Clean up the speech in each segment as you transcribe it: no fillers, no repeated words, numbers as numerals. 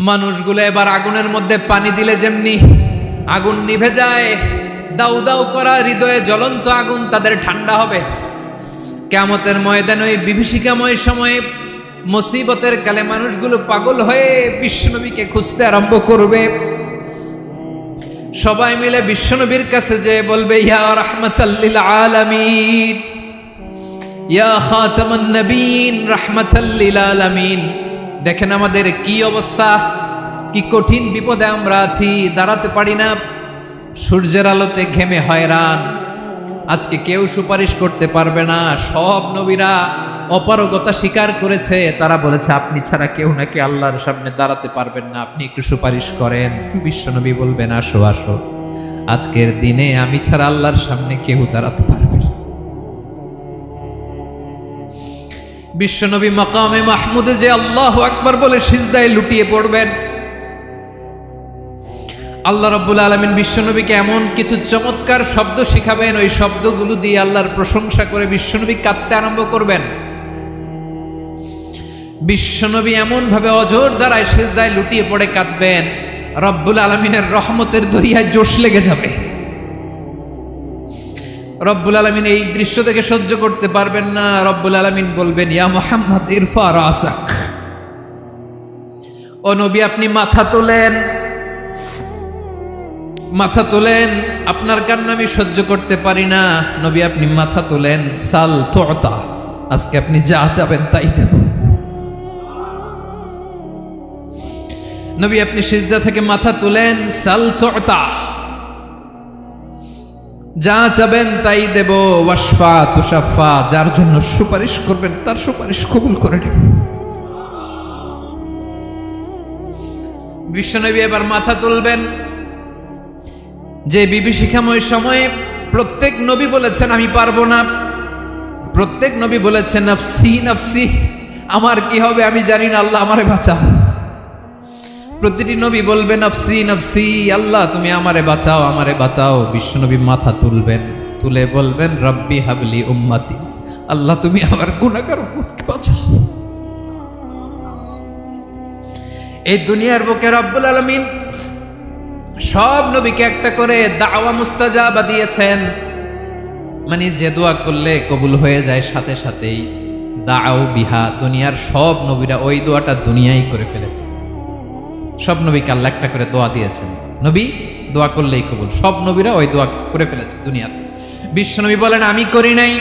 মানুষগুলো এবার আগুনের মধ্যে পানি দিলে যেমনি আগুন নিভে যায়, দাউ দাউ করা হৃদয়ে জ্বলন্ত আগুন তাদের ঠান্ডা হবে। কিয়ামতের ময়দানে ওই বিভীষিকাময় সময়ে মুসিবতের কালে মানুষগুলো পাগল হয়ে বিশ্বনবীকে খুঁজতে আরম্ভ করবে। সবাই মিলে বিশ্বনবীর কাছে যেয়ে বলবে, ইয়া রাহমাতাল লিল আলামিন, ইয়া খাতামান নবীন, রাহমাতাল লিল আলামিন। দেখেন আমাদের কি অবস্থা, কি কঠিন বিপদে আমরা আছি, দাঁড়াতে পারি না, সূর্যের আলোতে ঘেমে হয়রান। আজকে কেউ সুপারিশ করতে পারবে না। সব নবীরা অপারগতা স্বীকার করেছে, তারা বলেছে আপনি ছাড়া কেউ নাকি আল্লাহর সামনে দাঁড়াতে পারবেন না, আপনি একটু সুপারিশ করেন। বিশ্বনবী বলবেন, আসো আসো, আজকের দিনে আমি ছাড়া আল্লাহর সামনে কেউ দাঁড়াতে পারবে না। বিশ্বনবী মাকামে মাহমুদে যে আল্লাহু আকবার বলে সিজদায় লুটিয়ে পড়বেন, আল্লাহ রাব্বুল আলামিন বিশ্বনবীকে এমন কিছু চমৎকার শব্দ শিখাবেন, ওই শব্দগুলো দিয়ে আল্লাহর প্রশংসা করে বিশ্বনবী কাঁদতে আরম্ভ করবেন। বিশ্বনবী এমন ভাবে অজর দ্বারায় সিজদায় লুটিয়ে পড়ে কাঁদবেন, রব্বুল আলামিনের রহমতের দরিয়ায় জোশ লেগে যাবে। রব্বুল আলামিন এই দৃশ্য থেকে সহ্য করতে পারবেন না। রব্বুল আলামিন বলবেন, ইয়া মুহাম্মদ ইরফা রাসাক, ও নবী আপনি মাথা তোলেন, মাথা তোলেন, আপনার কান্না আমি সহ্য করতে পারি না। নবী আপনি মাথা তোলেন, সাল তুতা, আজকে আপনি যা চাবেন তাই দেব। নবী আপনি সিজদা থেকে মাথা তুলেন, সাল তুতা, যা চাবেন তাই দেব। ওয়াশফা তুশাফা, যার জন্য সুপারিশ করবেন তার সুপারিশ কবুল করে নেব। বিশ্বনবী এবার মাথা তুলবেন। যে বিভীষিকাময় সময়ে প্রত্যেক নবী বলেছেন আমি পারবো না, প্রত্যেক নবী বলেছেন নফসি নফসি, আমার কি হবে আমি জানি না, আল্লাহ আমারে বাঁচাও। প্রতিটি নবী বলবে নফসি নফসি, আল্লাহ তুমি আমারে বাঁচাও, আমারে বাঁচাও। বিশ্বনবী মাথা তুলবেন, তুলে বলবেন রব্বি হাবলি উম্মতি, আল্লাহ তুমি আমার গুনাহগার উম্মতকে বাঁচাও। এই দুনিয়ার বুকে রব্বুল আলামিন সব নবীকে একটা করে দাওয়া মুস্তাজাবা দিয়েছেন, মানে যে দোয়া করলে কবুল হয়ে যায় সাথে সাথেই। দাও বিহা, দুনিয়ার সব নবীরা ওই দোয়াটা দুনিয়ায় করে ফেলেছে। সব নবীকে আল্লাহ একটা করে দোয়া দিয়েছেন, নবী দোয়া করলেই কবুল। সব নবীরা ওই দোয়া করে ফেলেছে দুনিয়াতে। বিশ্বনবী বলেন আমি করি নাই।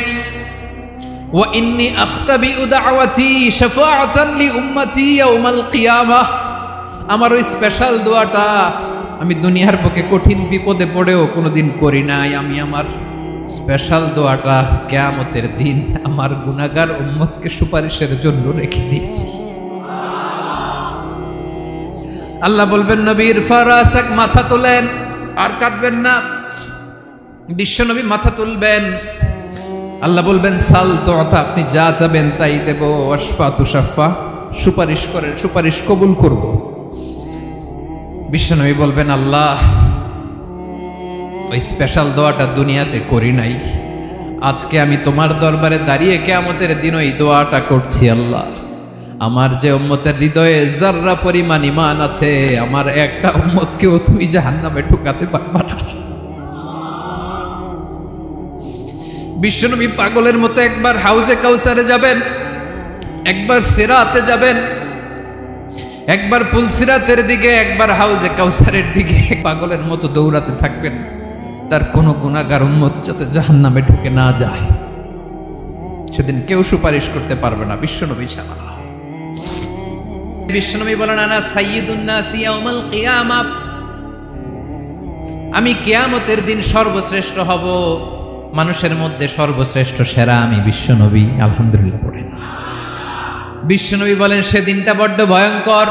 ওয়া ইন্নী আখতাবিউ দাওয়াতি শাফাআতান লি উম্মতি ইয়াউমাল কিয়ামাহ, আমার ওই স্পেশাল দোয়াটা আমি দুনিয়ার বুকে কঠিন বিপদে পড়েও কোনোদিন করি নাই। আমি আমার স্পেশাল দোয়াটা কিয়ামতের দিন আমার গুনাহগার উম্মতকে সুপারিশের জন্য রেখে দিয়েছি। আল্লাহ বলবেন নবী ইরফা রাসাক, মাথা তোলেন, আর কাটবেন না। বিশ্বনবী মাথা তুলবেন, আল্লাহ বলবেন সাল তুতা, আপনি যা চাবেন তাই দেব। ওয়াশফা তুশাফা, সুপারিশ করেন, সুপারিশ কবুল করব। বিশ্বনবী বলবেন আল্লাহ ওই স্পেশাল দোয়াটা দুনিয়াতে করি নাই, আজকে আমি তোমার দরবারে দাঁড়িয়ে কিয়ামতের দিন ওই দোয়াটা করছি। আল্লাহ আমার যে উম্মতের হৃদয়ে যাররা পরিমাণ ঈমান আছে, আমার একটা উম্মতকেও তুমি জাহান্নামে ঢুকাতে পারবা না। বিশ্বনবী পাগলের মতো একবার হাউজে কাউসারে যাবেন, একবার সিরাতে যাবেন, একবার পুলসিরাতের দিকে, একবার হাউজে কাউসারের দিকে, পাগলের মতো দৌড়াতে থাকবেন, তার কোনো গুনাহগার উম্মত যাতে জাহান্নামে ঢুকে না যায়। সেদিন কেউ সুপারিশ করতে পারবে না বিশ্বনবী ছাড়া। বিশ্বনবী বলেন আনা সাইয়্যিদুন নাসি ইয়াউমাল কিয়ামাহ, আমি কিয়ামতের দিন সর্বশ্রেষ্ঠ হব, মানুষের মধ্যে সর্বশ্রেষ্ঠ সেরা আমি বিশ্বনবী। আলহামদুলিল্লাহ পড়েন। বিশ্বনবী বলেন সেদিনটা বড্ড ভয়ঙ্কর,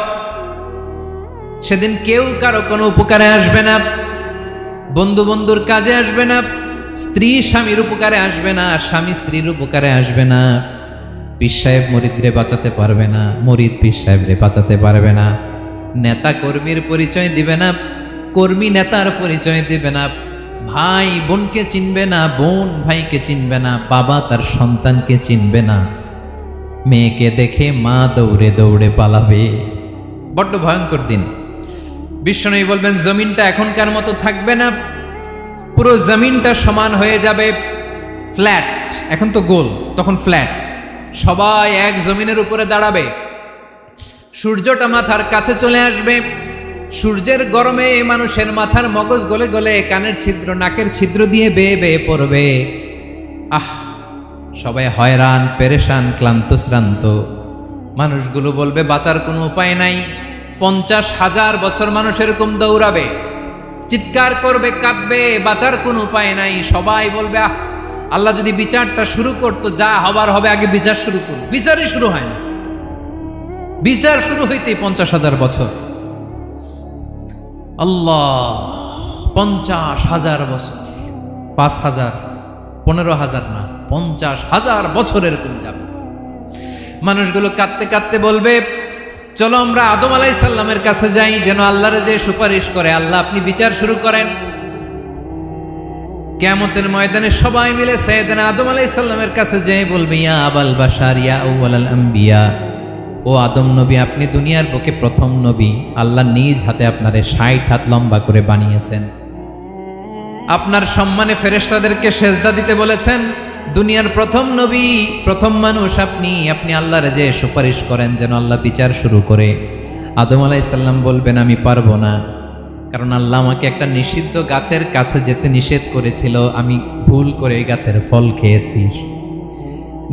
সেদিন কেউ কারো কোনো উপকারে আসবে না, বন্ধু বন্ধুর কাজে আসবে না, স্ত্রী স্বামীর উপকারে আসবে না, স্বামী স্ত্রীর উপকারে আসবে না, পীর সাহেব মুরিদরে বাঁচাতে পারবে না, মুরিদ পীর সাহেবরে বাঁচাতে পারবে না, নেতা কর্মীর পরিচয় দিবে না, কর্মী নেতার পরিচয় দিবে না, ভাই বোনকে চিনবে না, বোন ভাইকে চিনবে না, বাবা তার সন্তানকে চিনবে না, মেয়েকে দেখে মা দৌড়ে দৌড়ে পালাবে, বড্ড ভয়ঙ্কর দিন। বিশ্বনবী বলবেন জমিনটা এখনকার মতো থাকবে না, পুরো জমিনটা সমান হয়ে যাবে, ফ্ল্যাট। এখন তো গোল, তখন ফ্ল্যাট। সবাই এক জমিনের উপরে দাঁড়াবে, সূর্যটা মাথার কাছে চলে আসবে, সূর্যের গরমে মানুষের মাথার মগজ গলে গলে কানের ছিদ্র নাকের ছিদ্র দিয়ে বেয়ে বেয়ে পড়বে। সবাই হয়রান, পেরেশান, ক্লান্ত শ্রান্ত। মানুষগুলো বলবে বাঁচার কোনো উপায় নাই। 50,000 বছর মানুষ এরকম দৌড়াবে, চিৎকার করবে, কাঁদবে, বাঁচার কোনো উপায় নাই। সবাই বলবে আল্লাহ যদি বিচারটা শুরু করতো, যা হবার হবে, আগে বিচার শুরু করুন। বিচারই শুরু হয় না, বিচার শুরু হইতেই 50,000 বছর। আল্লাহ, 50,000 বছর, 5,000, 15,000 না, 50,000 বছর এরকম যাবে। মানুষগুলো কাঁদতে কাঁদতে বলবে চলো আমরা আদম আলাইহিস সালামের কাছে যাই, যেন আল্লাহর যে সুপারিশ করে, আল্লাহ আপনি বিচার শুরু করেন। কিয়ামতের ময়দানে সবাই মিলে সাইয়েদনা আদম আলাইহিস সালামের কাছে যেয়ে বলবে ইয়া আবাল বাশার ইয়া আউয়ালাল আম্বিয়া, ও আদম নবী, আপনি দুনিয়ার বুকে প্রথম নবী। আল্লাহ নিজ হাতে আপনারে 60 হাত লম্বা করে বানিয়েছেন, আপনার সম্মানে ফেরেশতাদেরকে সেজদা দিতে বলেছেন। দুনিয়ার প্রথম নবী, প্রথম মানুষ আপনি। আপনি আল্লাহর যে সুপারিশ করেন যেন আল্লাহ বিচার শুরু করে। আদম আলাইহিস সালাম বলবেন আমি পারবো না, কারণ আল্লাহ আমাকে একটা নিষিদ্ধ গাছের কাছে যেতে নিষেধ করেছিল, আমি ভুল করে এই গাছের ফল খেয়েছি।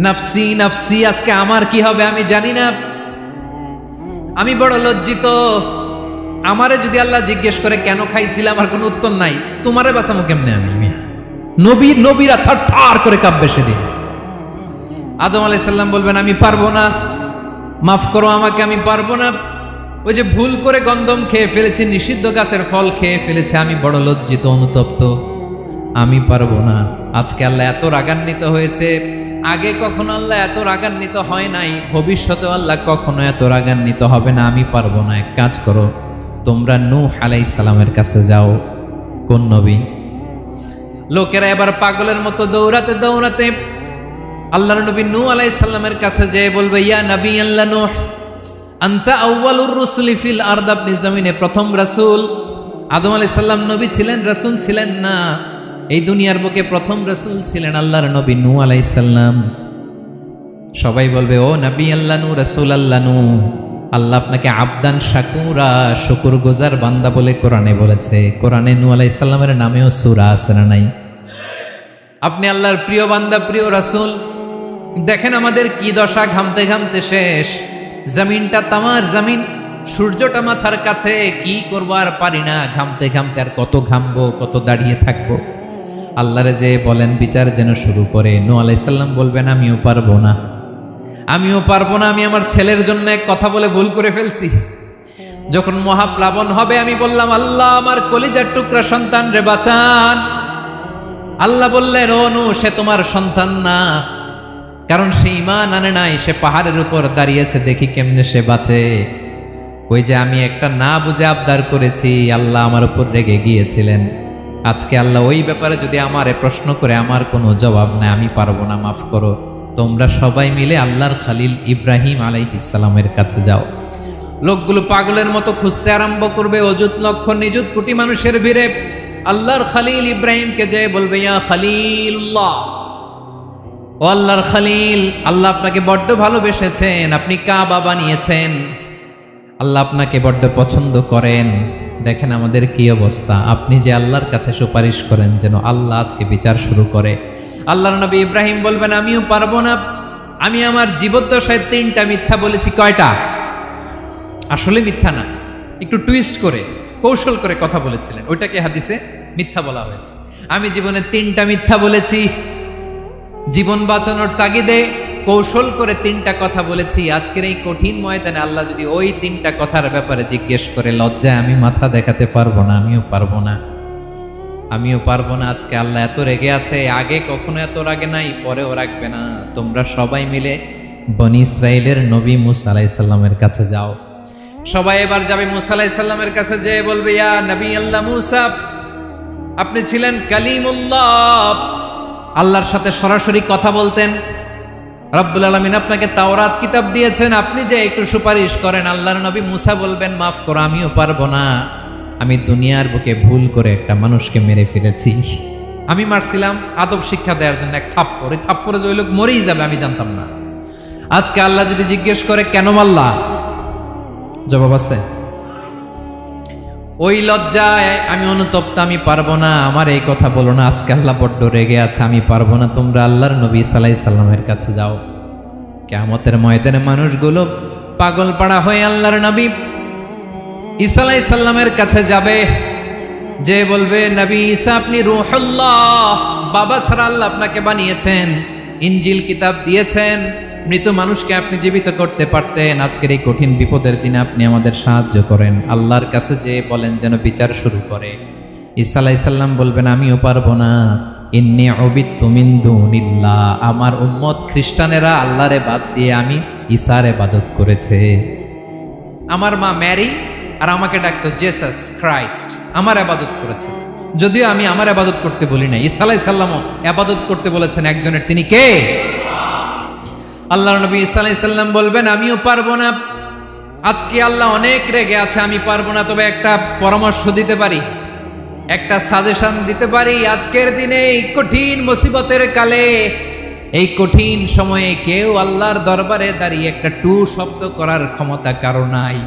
নাফসি নাফসি, আজকে আমার কি হবে আমি জানি না, আমি বড় লজ্জিত। আমারে যদি আল্লাহ জিজ্ঞেস করে কেন খাইছিলাম, আমার কোনো উত্তর নাই, তোমারে বাঁচামো কেমনে আমি? নবীরা থার করে কাঁপবে সেদিন। আদম আলাইহিস সালাম বলবেন আমি পারবো না, মাফ করো আমাকে, আমি পারবো না। ওই যে ভুল করে গন্ধম খেয়ে ফেলেছি, নিষিদ্ধ গাছের ফল খেয়ে ফেলেছে, আমি বড় লজ্জিত, অনুতপ্ত, আমি পারবো না। আজকে আল্লাহ এত রাগান্বিত হয়েছে, আগে কখনো আল্লাহ এত রাগান্বিত হয় নাই, ভবিষ্যতে আল্লাহ কখনো এত রাগান্বিত হবে না, আমি পারবো না। এক কাজ করো, তোমরা নূহ আলাইহিস সালামের কাছে যাও। কোন নবী? লোকেরা এবার পাগলের মতো দৌড়াতে দৌড়াতে আল্লাহর নবী নূহ আলাইহিস সালামের কাছে যেয়ে বলবে ইয়া নবী আল্লাহ নূহ, আনতা আউয়ালুর রুসুলি ফিল আরদ, আপনি জমিনে প্রথম রাসূল। আদম আলাইহিস সালাম নবী ছিলেন, রাসূল ছিলেন না। এই দুনিয়ার বুকে প্রথম রাসূল ছিলেন আল্লাহর নবী নূহ আলাইহিস সালাম। সবাই বলবে ও নবী আল্লাহ নূহ, রাসূল আল্লাহ নূহ, আল্লাহ আপনাকে আবদান শাকুরা, শুকরগুজার বান্দা বলে কোরআনে বলেছে। কোরআনে নূহ আলাইহিস সালামের নামেও সূরা আছে না নাই? আপনি আল্লাহর প্রিয় বান্দা, প্রিয় রাসূল। দেখেন আমাদের কি দশা, ঘামতে ঘামতে শেষ। জমিনটা তামার জমিন, সূর্যটা মাথার কাছে, কি করবো আর পারি না, ঘামতে ঘামতে আর কত ঘামবো, কত দাঁড়িয়ে থাকবো। আল্লাহরে যে বলেন বিচার যেন শুরু করে। নূহ আলাইহিস সালাম বলবেন আমিও পারবো না, আমিও পারবো না। আমি আমার ছেলের জন্য এক কথা বলে ভুল করে ফেলছি। যখন মহাপ্লাবন হবে আমি বললাম আল্লাহ আমার কলিজার টুকরা সন্তান রে বাঁচান। আল্লাহ বললেন ও নূহ, সে তোমার সন্তান না, কারণ সে ঈমান আনে নাই, সে পাহাড়ের উপর দাঁড়িয়েছে, দেখি কেমনে সে বাঁচে। ওই যে আমি একটা না বুঝে আবদার করেছি, আল্লাহ আমার উপর রেগে গিয়েছিলেন। আজকে আল্লাহ ওই ব্যাপারে যদি আমারে প্রশ্ন করে, আমার কোনো জবাব নাই, আমি পারবো না, মাফ করো। তোমরা সবাই মিলে আল্লাহর খালিল ইব্রাহিম আলাইহিস সালামের কাছে যাও। লোকগুলো পাগলের মতো খুঁজতে আরম্ভ করবে, অযুত লক্ষ নিযুত কোটি মানুষের ভিড়ে আল্লাহর খালিল ইব্রাহিমকে যেয়ে বলবে ইয়া খালিলুল্লাহ, ও আল্লাহর খালিল, আল্লাহ আপনাকে বড্ড ভালোবেসেছেন, আপনি কাবা বানিয়েছেন, আল্লাহ আপনাকে বড্ড পছন্দ করেন। দেখেন আমাদের কি অবস্থা, আপনি যে আল্লাহর কাছে সুপারিশ করেন যেন আল্লাহ আজকে বিচার শুরু করে। আল্লাহর নবী ইব্রাহিম বলবেন আমিও পারবো না, আমি আমার জীবদ্দশায় 3টা মিথ্যা বলেছি। কয়টা? আসলে মিথ্যা না, একটু টুইস্ট করে কৌশল করে কথা বলেছিলেন, ওইটাকে হাদিসে মিথ্যা বলা হয়েছে। আমি জীবনে 3টা মিথ্যা বলেছি, জীবন বাঁচানোর তাগিদে কৌশল করে 3টা কথা বলেছি। আজকের এই কঠিন ময়দানে আল্লাহ যদি ওই 3টা কথার ব্যাপারে জিজ্ঞেস করে, লজ্জায় আমি মাথা দেখাতে পারবো না, আমিও পারবো না, আমিও পারবো না। আজকে আল্লাহ এত রেগে আছে, আগে কখনো এত রাগে নাই, পরেও রাখবে না। তোমরা সবাই মিলে বনি ইসরাইলের নবী মূসা আলাইহিস সালামের কাছে যাও। সবাই এবার যাবে মূসা আলাইহিস সালামের কাছে, যেয়ে বলবে ইয়া নবী আল্লাহ মূসা, আপনি ছিলেন কালিমুল্লাহ, আল্লাহর সাথে সরাসরি কথা বলতেন। রব্বুল আলামিন আপনাকে তাওরাত কিতাব দিয়েছেন, আপনি যে একটু সুপারিশ করেন। আল্লাহর নবী মুসা বলবেন, মাফ করো, আমিও পারবো না, আমি দুনিয়ার বুকে ভুল করে একটা মানুষকে মেরে ফেলেছি। আমি মারছিলাম আদব শিক্ষা দেওয়ার জন্য এক থাপ্পড়, এই থাপ্পড়ে যে ওই লোক মরেই যাবে আমি জানতাম না। আজকে আল্লাহ যদি জিজ্ঞেস করে কেন মারলা, জবাব আছে? ওই লজ্জায় আমি অনুতপ্ত, আমি পারবো না, আমার এই কথা বলো না। আজকে আল্লাহ বড্ড রেগে আছে, আমি পারবো না। তোমরা আল্লাহর নবী ঈসা আলাইহিস সালামের কাছে যাও। কিয়ামতের ময়দানে মানুষগুলো পাগল পাড়া হয়ে আল্লাহর নবী ঈসা আলাইহিস সালামের কাছে যাবে, যে বলবে, নবী ঈসা আপনি রূহুল্লাহ, বাবা ছাড়া আল্লাহ আপনাকে বানিয়েছেন, ইনজিল কিতাব দিয়েছেন, মৃত মানুষকে আপনি জীবিত করতে পারতেন। আজকের এই কঠিন বিপদের দিনে আপনি আমাদের সাহায্য করেন। আল্লাহর কাছে যে বলেন যেন বিচার শুরু করে। ঈসা আলাইহিস সালাম বলবেন, আমিও পারবো না। ইন্নী উবিদতু মিন দুনিল্লাহ, আমার উম্মত খ্রিস্টানেরা আল্লাহরে বাদ দিয়ে আমি ঈসার ইবাদত করেছে। আমার মা ম্যারি আর আমাকে ডাকতো জেসাস ক্রাইস্ট, আমার ইবাদত করেছে। যদিও আমি আমার ইবাদত করতে বলি না, ঈসা আলাইহিস সালামও ইবাদত করতে বলেছেন একজনের, তিনি কে? আল্লাহর নবী ঈসা আলাইহিস সালাম বলবেন, আমিও পারবো না। আজকে আল্লাহ অনেক রেগে আছে, আমি পারবো না। তবে একটা পরামর্শ দিতে পারি, একটা সাজেশন দিতে পারি। আজকের দিনে এই কঠিন মুসিবতের কালে, এই কঠিন সময়ে কেউ আল্লাহর দরবারে দাঁড়িয়ে একটা টু শব্দ করার ক্ষমতা কারো নাই,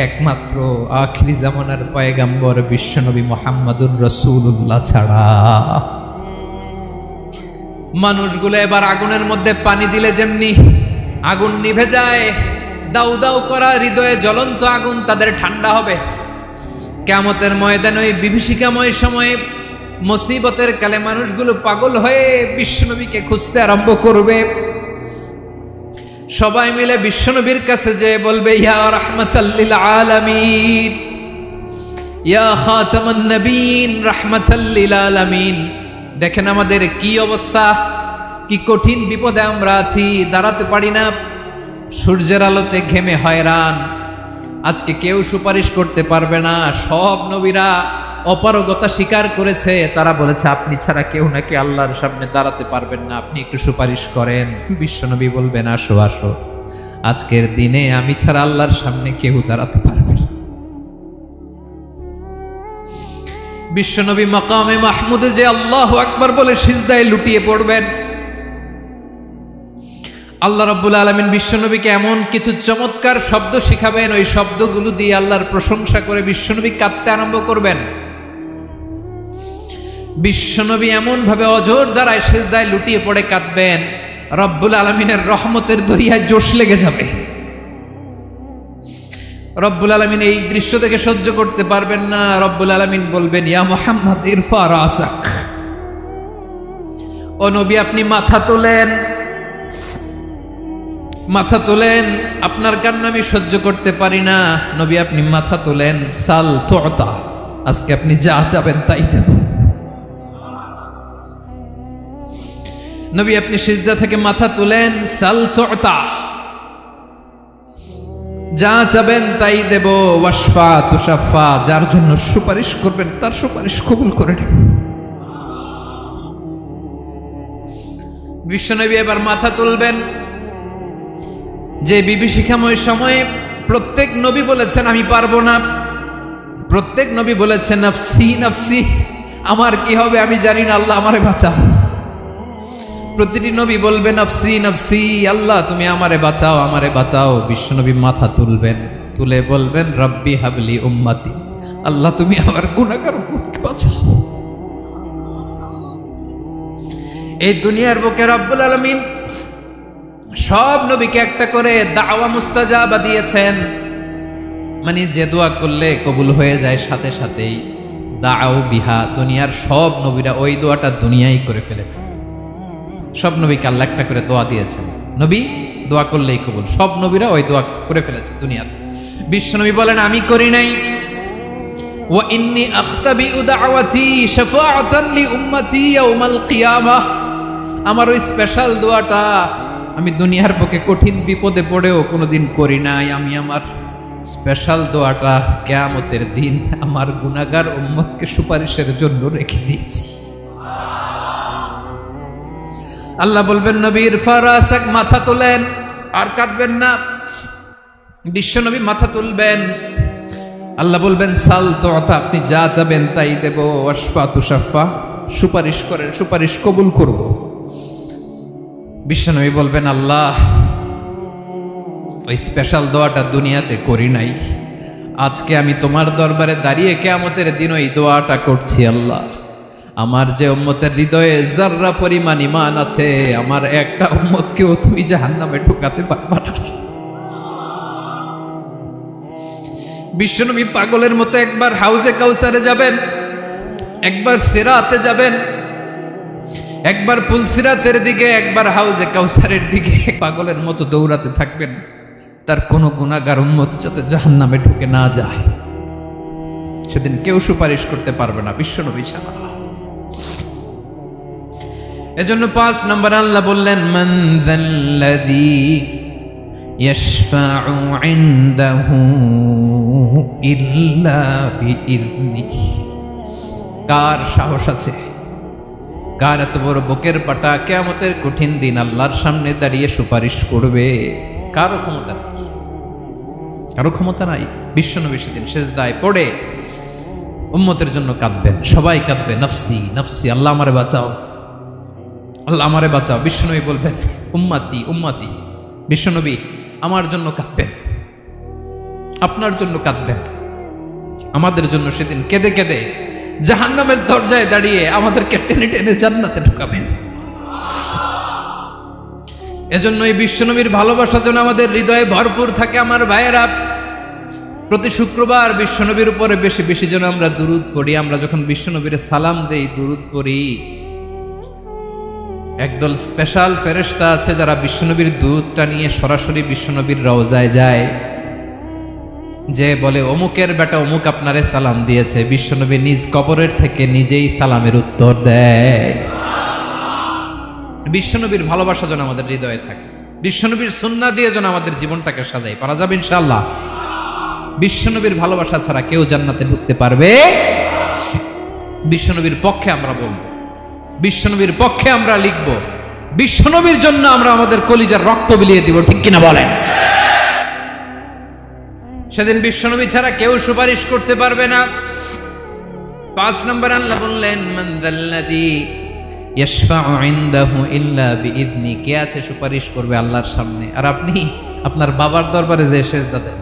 একমাত্র আখিরি জামানার পয়গাম্বর বিশ্বনবী মুহাম্মদুর রাসূলুল্লাহ ছাড়া। মানুষগুলো এবার আগুনের মধ্যে পানি দিলে যেমনি আগুন নিভে যায়, দাউ দাউ করা হৃদয়ে জ্বলন্ত আগুন তাদের ঠান্ডা হবে। কিয়ামতের ময়দানে ওই বিভীষিকাময় সময়ে মুসিবতের কালে মানুষগুলো পাগল হয়ে বিশ্বনবীকে খুঁজতে আরম্ভ করবে। সবাই মিলে বিশ্বনবীর কাছে যে বলবে, ইয়া রাহমাতাল লিল আলামিন, ইয়া খাতামান নবীন, রাহমাতাল লিল আলামিন। দেখেন আমাদের কি অবস্থা, কি কঠিন বিপদে আমরা আছি, দাঁড়াতে পারি না, সূর্যের আলোতে ঘেমে হয়রান। আজকে কেউ সুপারিশ করতে পারবে না। সব নবীরা অপারগতা স্বীকার করেছে, তারা বলেছে আপনি ছাড়া কেউ নাকি আল্লাহর সামনে দাঁড়াতে পারবেন না, আপনি একটু সুপারিশ করেন। বিশ্বনবী বলবেন, আসো আসো, আজকের দিনে আমি ছাড়া আল্লাহর সামনে কেউ দাঁড়াতে পারবে না। বিশ্বনবী মাকামে মাহমুদে যে আল্লাহু আকবার বলে সিজদায় লুটিয়ে পড়বেন। আল্লাহ রাব্বুল আলামিন বিশ্বনবীকে এমন কিছু চমৎকার শব্দ শিখাবেন, ওই শব্দগুলো দিয়ে আল্লাহর প্রশংসা করে বিশ্বনবী কাঁদতে আরম্ভ করবেন। বিশ্বনবী এমন ভাবে অজর দ্বারায় সিজদায় লুটিয়ে পড়ে কাঁদবেন, রব্বুল আলামিনের রহমতের দরিয়ায় জোশ লেগে যাবে। রব্বুল আলামিন এই দৃশ্য থেকে সহ্য করতে পারবেন না। রব্বুল আলামিন বলবেন, ইয়া মুহাম্মদ ইরফা রাসাক, ও নবী আপনি মাথা তোলেন, মাথা তোলেন, আপনার কান্না আমি সহ্য করতে পারি না। নবী আপনি মাথা তোলেন, সাল তুতা, আজকে আপনি যা চাবেন তাই দেব। নবী আপনি সিজদা থেকে মাথা তুলেন, সাল তুতা, যা চাবেন তাই দেব। ওয়াশফা তুশাফা, যার জন্য সুপারিশ করবেন তার সুপারিশ কবুল করে নেব। বিশ্বনবী এবার মাথা তুলবেন। যে বিভীষিকাময় সময়ে প্রত্যেক নবী বলেছেন আমি পারবো না, প্রত্যেক নবী বলেছেন নফসি নফসি, আমার কি হবে আমি জানি না, আল্লাহ আমারে বাঁচাও। প্রতিটি নবী বলবে নফসি নফসি, আল্লাহ তুমি আমারে বাঁচাও, আমারে বাঁচাও। বিশ্বনবী মাথা তুলবেন, তুলে বলবেন রব্বি হাবলি উম্মতি, আল্লাহ তুমি আমার গুনাহগার উম্মতকে বাঁচাও। এই দুনিয়ার বুকে রব্বুল আলামিন সব নবীকে একটা করে দাওয়া মুস্তাজাবা দিয়েছেন, মানে যে দোয়া করলে কবুল হয়ে যায় সাথে সাথেই। দাও বিহা, দুনিয়ার সব নবীরা ওই দোয়াটা দুনিয়ায় করে ফেলেছে। সব নবীকে আল্লাহ একটা করে দোয়া দিয়েছেন, নবী দোয়া করলেই কবুল। সব নবীরা ওই দোয়া করে ফেলেছে দুনিয়াতে। বিশ্বনবী বলেন আমি করি নাই। ওয়া ইন্নী আখতাবিউ দাওয়াতি শাফাআতান লি উম্মতি ইয়াউমাল কিয়ামাহ, আমার ওই স্পেশাল দোয়াটা আমি দুনিয়ার বুকে কঠিন বিপদে পড়েও কোনোদিন করি নাই। আমি আমার স্পেশাল দোয়াটা কিয়ামতের দিন আমার গুনাহগার উম্মতকে সুপারিশের জন্য রেখে দিয়েছি। আল্লাহ বলবেন নবীর ফারাসাক, মাথা তোলেন, আর কাটবেন না। বিশ্ব নবী মাথা তুলবেন, আল্লাহ বলবেন সাল তো, আপনি যা চাবেন তাই দেব। ওয়াশফা তুশাফা, সুপারিশ করেন, সুপারিশ কবুল করব। বিশ্ব নবী বলবেন আল্লাহ, ওই স্পেশাল দোয়াটা দুনিয়াতে করি নাই, আজকে আমি তোমার দরবারে দাঁড়িয়ে কিয়ামতের দিন ওই দোয়াটা করছি। আল্লাহ, আমার যে উম্মতের হৃদয়ে যাররা পরিমাণ ঈমান আছে, আমার একটা উম্মতকেও তুমি জাহান্নামে ঢুকাতে পারবা না। বিশ্বনবী পাগলের মতো একবার হাউজে কাউসারে যাবেন, একবার সিরাতে যাবেন, একবার পুলসিরাতের দিকে, একবার হাউজে কাউসারের দিকে, পাগলের মতো দৌড়াতে থাকবেন। তার কোনো গুনাহগার উম্মত যাতে জাহান্নামে ঢুকে না যায়, সেদিন কেউ সুপারিশ করতে পারবে না বিশ্বনবী ছাড়া। এজন্য 5 নম্বর আল্লাহ বললেন মান যাল্লাযী ইয়াশফাউ ইনদাহু ইল্লা বিইযনিহি। কার সাহস আছে, কার এত বড় বুকের পাটা কিয়ামতের কঠিন দিন আল্লাহর সামনে দাঁড়িয়ে সুপারিশ করবে? কারো ক্ষমতা নাই, কারো ক্ষমতা নাই। বিশ্বনবী সেদিন সেজদায় পড়ে উম্মতের জন্য কাঁদবেন, সবাই কাঁদবে, নফসি নফসি, আল্লাহ আমারে বাঁচাও, আল্লাহ আমারে বাঁচাও। বিশ্বনবী বলবেন উম্মতি উম্মতি। বিশ্বনবী আমার জন্য কাঁদবেন, আপনার জন্য কাঁদবেন, আমাদের জন্য সেদিন কেঁদে কেঁদে জাহান্নামের দরজায় দাঁড়িয়ে আমাদেরকে টেনে টেনে জান্নাতে ঢুকাবেন। এজন্য এই বিশ্বনবীর ভালোবাসা যেন আমাদের হৃদয়ে ভরপুর থাকে। আমার ভাইয়েরা, প্রতি শুক্রবার বিশ্বনবীর উপরে বেশি বেশি যেন আমরা দুরূদ পড়ি। আমরা যখন বিশ্বনবীর সালাম দেই, দুরূদ পড়ি, একদল স্পেশাল ফেরেশতা আছে যারা বিশ্বনবীর দুরূদটা নিয়ে সরাসরি বিশ্বনবীর রওজায় যায়, যে বলে অমুকের বেটা অমুক আপনারে সালাম দিয়েছে। বিশ্বনবী নিজ কবরের থেকে নিজেই সালামের উত্তর দেয়। বিশ্বনবীর ভালোবাসা যেন আমাদের হৃদয়ে থাকে, বিশ্বনবীর সুন্নাহ দিয়ে যেন আমাদের জীবনটাকে সাজাই। পারা যাবে ইনশাআল্লাহ। বিশ্বনবীর ভালোবাসা ছাড়া কেউ জান্নাতে ঢুকতে পারবে? বিশ্বনবীর পক্ষে আমরা বলবো, বিশ্বনবীর পক্ষে আমরা লিখব, বিশ্বনবীর জন্য আমরা আমাদের কলিজার রক্ত বিলিয়ে দিব, ঠিক কিনা বলেন? সেদিন বিশ্বনবী ছাড়া কেউ সুপারিশ করতে পারবে না। 5 নম্বর আল্লাহ বললেন মান যাল্লাযী ইয়াশফাউ ইনদাহু ইল্লা বিইযনি। কে আছে সুপারিশ করবে আল্লাহর সামনে? আর আপনি আপনার বাবার দরবারে যে সেজদা দেন,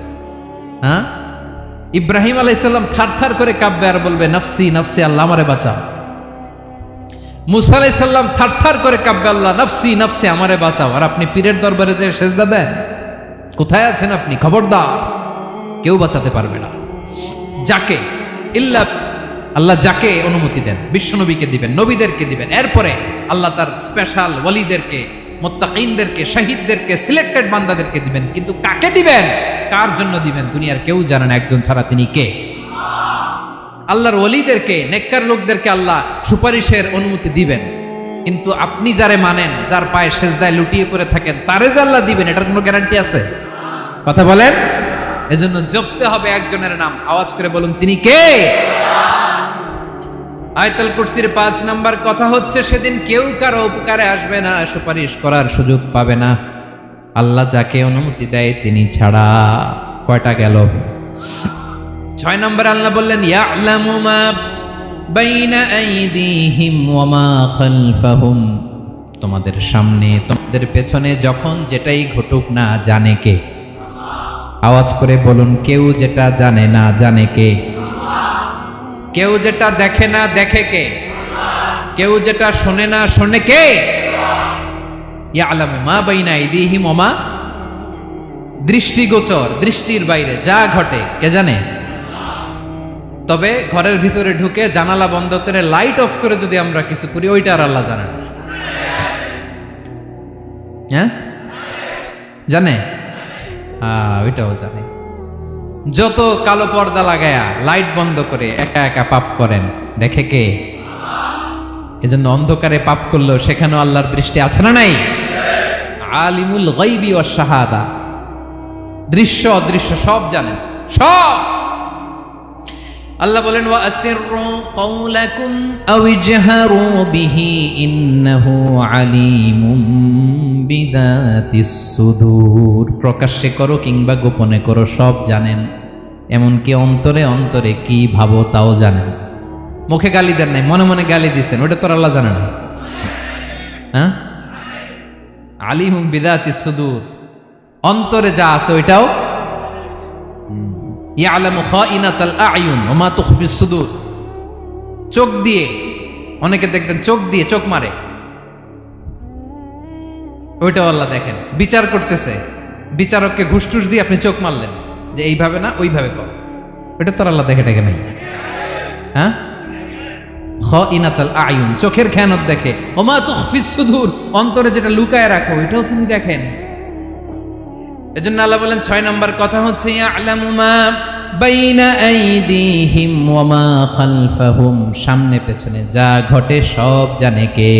হ্যাঁ, ইব্রাহিম আলাইহিস সালাম থারথার করে কাঁপবে আর বলবে নফসি নফসি, আল্লাহ আমারে বাঁচাও। মুসা আলাইহিস সালাম থারথার করে কাঁপবে, আল্লাহ নফসি নফসি, আমারে বাঁচাও। আর আপনি পীরের দরবারে যে সেজদা দেন, কোথায় আছেন আপনি? খবরদার, কেউ বাঁচাতে পারবে না। যাকে ইল্লা আল্লাহ যাকে অনুমতি দেন, বিশ্বনবীকে দিবেন, নবীদেরকে দিবেন, এরপরে আল্লাহ তার স্পেশাল ওয়ালিদেরকে, মুত্তাকিনদেরকে, শহীদদেরকে, সিলেক্টেড বান্দাদেরকে দিবেন। কিন্তু কাকে দিবেন, কার জন্য দিবেন, দুনিয়ার কেউ জানে না একজন ছাড়া, তিনি কে? আল্লাহর ওয়ালিদেরকে, নেককার লোকদেরকে আল্লাহ সুপারিশের অনুমতি দিবেন। কিন্তু আপনি যারে মানেন, যার পায়ে সেজদায় লুটিয়ে পড়ে থাকেন, তারে যে আল্লাহ দিবেন, এটার কোনো গ্যারান্টি আছে? কথা বলেন। এজন্য জপতে হবে একজনের নাম, আওয়াজ করে বলুন তিনি কে? আয়াতুল কুরসির 5 নাম্বার কথা হচ্ছে সেদিন কেউ কারো উপকারে আসবে না, সুপারিশ করার সুযোগ পাবে না, আল্লাহ যাকে অনুমতি দেয় তিনি ছাড়া। কয়টা গেল? 6 নম্বর আল্লাহ বললেন ইয়ালামু মা বাইনা আইদিহিম ওয়া মা খালফাহুম। তোমাদের সামনে, তোমাদের পেছনে যখন যেটাই ঘটুক না জানে কে? আওয়াজ করে বলুন, কেউ যেটা জানে না জানে কে? কেউ যেটা দেখে না দেখে কে? কেউ যেটা শোনে না শোনে কে? ইয়ালামু মা বাইনা আইদিহিম ওয়া মা, দৃষ্টিগোচর, দৃষ্টির বাইরে যা ঘটে কে জানে? তবে ঘরের ভিতরে ঢুকে জানালা বন্ধ করে লাইট অফ করে যদি আমরা কিছু করি, ওইটা আর আল্লাহ জানে না। হ্যাঁ, জানে? ওইটাও জানে। যত কালো পর্দা লাগায়া লাইট বন্ধ করে একা একা পাপ করেন, দেখে কে? এজন্য অন্ধকারে পাপ করলেও সেখানেও আল্লাহর দৃষ্টি আছে না নাই? আলিমুল গায়বি ওয়াশ শাহাদা, দৃশ্য অদৃশ্য সব জানেন, সব। আল্লাহ বলেন ওয়া আসিররু কাওলাকুম আও ইজহারু বিহি ইন্নাহু আলিমুম বিযাতিস সুদূর। প্রকাশ্যে করো কিংবা গোপনে করো, সব জানেন, এমনকি অন্তরে অন্তরে কি ভাবো তাও জানেন। মুখে গালি দেন নাই, মনে মনে গালি দিছেন, ওটা তো আল্লাহ জানে না? হ্যাঁ, আলিমুম বিযাতিস সুদূর, অন্তরে যা আছে ওইটাও ইয়ালামু খাইনাতাল আয়ুন ওয়া মা তুখফিস সুদূর। চোখ দিয়ে, অনেকে দেখবেন চোখ দিয়ে চোখ মারে, ওইটাও আল্লাহ দেখেন। বিচার করতেছে, বিচারককে ঘুষ টুস দিয়ে আপনি চোখ মারলেন যে এইভাবে না ওইভাবে কর, ওইটা তো আল্লাহ দেখে নাই? হ্যাঁ, খাইনাতাল আয়ুন, চোখের খেয়ানত দেখে। ওয়া মা তুখফিস সুদূর, অন্তরে যেটা লুকায় রাখো ওইটাও তিনি দেখেন। এজন্য আল্লাহ বলেন 6 নম্বর কথা হচ্ছে ইয়ালামু মা বাইনা আইদিহিম ওয়া মা খালফাহুম, সামনে পেছনে যা ঘটে সব জানে কে?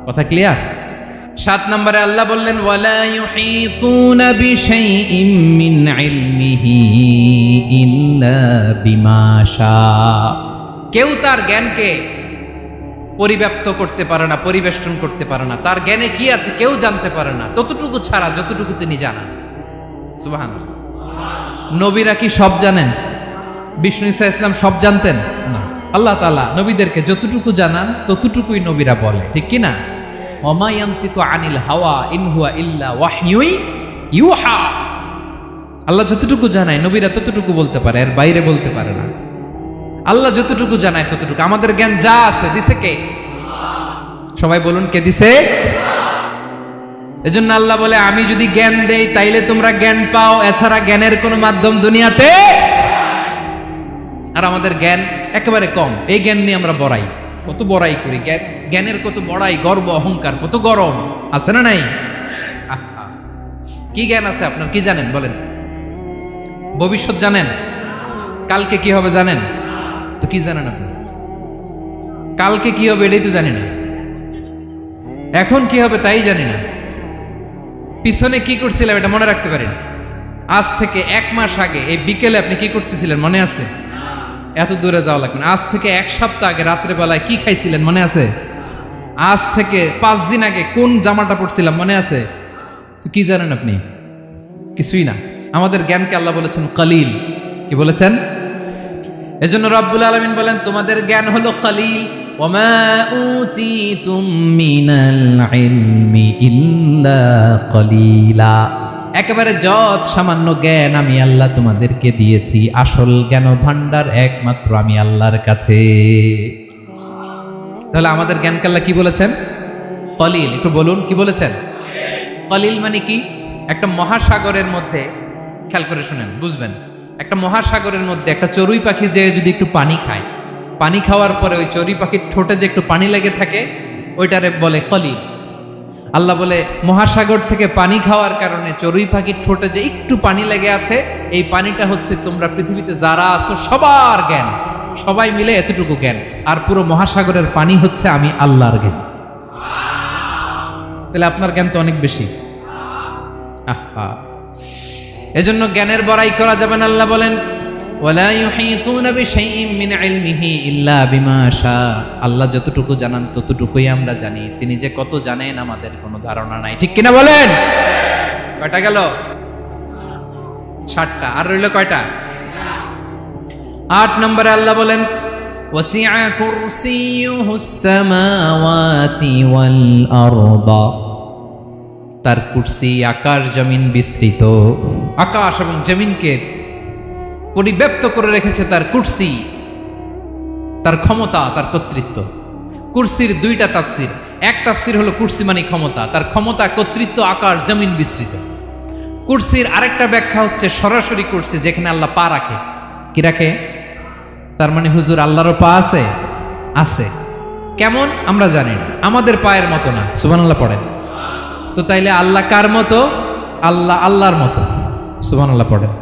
কথা ক্লিয়ার? 7 নম্বরে আল্লাহ বললেন ওয়ালা ইউহিতুনা বিশাইইম মিন ইলমিহি ইল্লা বিমা শা। কেউ তার জ্ঞানকে পরিব্যাপ্ত করতে পারে না, পরিবেষ্টন করতে পারে না। তার জ্ঞানে কি আছে কেউ জানতে পারে না, ততটুকু ছাড়া যতটুকু তিনি জানেন। সুবহানাল্লাহ। নবীরা কি সব জানেন? বিষ্ণু ঈসা ইসলাম সব জানতেন না। আল্লাহ তাআলা নবীদেরকে যতটুকু জানান ততটুকুই নবীরা বলে, ঠিক কি না? ওমা ইয়ানতিকু আনিল হাওয়া ইন হুয়া ইল্লা ওয়াহয়ুই ইউহা। আল্লাহ যতটুকু জানায় নবীরা ততটুকু বলতে পারে, এর বাইরে বলতে পারে না। আল্লাহ যতটুকু জানায় ততটুকু। আমাদের জ্ঞান যা আছে দিছে কে? সবাই বলুন, কে দিছে? এজন্য আল্লাহ বলে আমি যদি জ্ঞান দেই তাইলে তোমরা জ্ঞান পাও, এছাড়া জ্ঞানের কোনো মাধ্যম দুনিয়াতে। আর আমাদের জ্ঞান একেবারে কম, এই জ্ঞান নিয়ে আমরা বড়াই, কত বড়াই করি। জ্ঞানের কত বড়াই, গর্ব অহংকার, কত গরম আছে না নাই? কি জ্ঞান আছে আপনার? কি জানেন বলেন? ভবিষ্যৎ জানেন? কালকে কি হবে জানেন? তো কি জানেন আপনি? কালকে কি হবে এটাই তো জানি না, এখন কি হবে তাই জানি না, পিছনে কি করছিলাম এটা মনে রাখতে পারি না। আজ থেকে 1 মাস আগে এই বিকেলে আপনি কি করতেছিলেন মনে আছে? এত দূরে যাওয়া লাগবে না। আজ থেকে 1 সপ্তাহ আগে রাত্রে বেলায় কি খাইছিলেন মনে আছে? আজ থেকে 5 দিন আগে কোন জামাটা পরছিলাম মনে আছে? তো কি জানেন আপনি? কিছুই না। আমাদের জ্ঞানকে আল্লাহ বলেছেন কালিল। কি বলেছেন? এজন্য রব্বুল আলামিন বলেন তোমাদের জ্ঞান হলো কালিল। ওয়ামা উতিতুম মিনাল ইলমি ইল্লা কালিলা। একেবারে যত সামান্য জ্ঞান আমি আল্লাহ তোমাদেরকে দিয়েছি, আসল জ্ঞান ভান্ডার একমাত্র আমি আল্লাহর কাছে। তাহলে আমাদের জ্ঞানকে আল্লাহ কি বলেছেন? কালিল। একটু বলুন কি বলেছেন? কালিল মানে কি? একটা মহাসাগরের মধ্যে, খেয়াল করে শুনেন বুঝবেন, একটা মহাসাগরের মধ্যে একটা চড়ুই পাখি যে যদি একটু পানি খায়, পানি খাওয়ার পরে ওই চড়ুই পাখির ঠোঁটে যে একটু পানি লেগে থাকে ওইটারে বলে কলিল। আল্লাহ বলে মহাসাগর থেকে পানি খাওয়ার কারণে চড়ুই পাখির ঠোঁটে যে একটু পানি লেগে আছে, এই পানিটা হচ্ছে তোমরা পৃথিবীতে যারা আছো সবার জ্ঞান, সবাই মিলে এতটুকু জ্ঞান। আর পুরো মহাসাগরের পানি হচ্ছে আমি আল্লাহর জ্ঞান। তাহলে আপনার জ্ঞান তো অনেক বেশি। এজন্য জ্ঞানের বড়াই করা যাবে না। আল্লাহ বলেন ওয়ালা ইউহিতুনা বিশাইইম মিন ইলমিহি ইল্লা বিমা শা। আল্লাহ যতটুকু জানান ততটুকুই আমরা জানি, তিনি যে কত জানেন আমাদের কোনো ধারণা নাই, ঠিক কিনা বলেন? কয়টা গেল? 7টা। আর রইল কয়টা? 8 নম্বরে আল্লাহ বলেন ওয়াসিআ কুরসিয়ুহুস সামাওয়াতি ওয়াল আরদা। তার কুরসি আকাশ জমিন বিস্তৃত, আকাশ এবং জমিনকে পরিব্যাপ্ত করে রেখেছে তার কুরসি, তার ক্ষমতা, তার কর্তৃত্ব। কুরসির 2টা তাফসির। এক তাফসির হলো কুরসি মানে ক্ষমতা, তার ক্ষমতা, কর্তৃত্ব, আকাশ জমিন বিস্তৃত। কুরসির আরেকটা ব্যাখ্যা হচ্ছে সরাসরি কুরসি, যেখানে আল্লাহ পা রাখে। কি রাখে? তার মানে হুজুর আল্লাহরও পা আছে? আছে। কেমন আমরা জানি না, আমাদের পায়ের মতো না। সুবহানাল্লাহ পড়েন তো। তাইলে আল্লাহ কার মতো? আল্লাহ আল্লাহর মতো। সুবহানাল্লাহ পড়েন।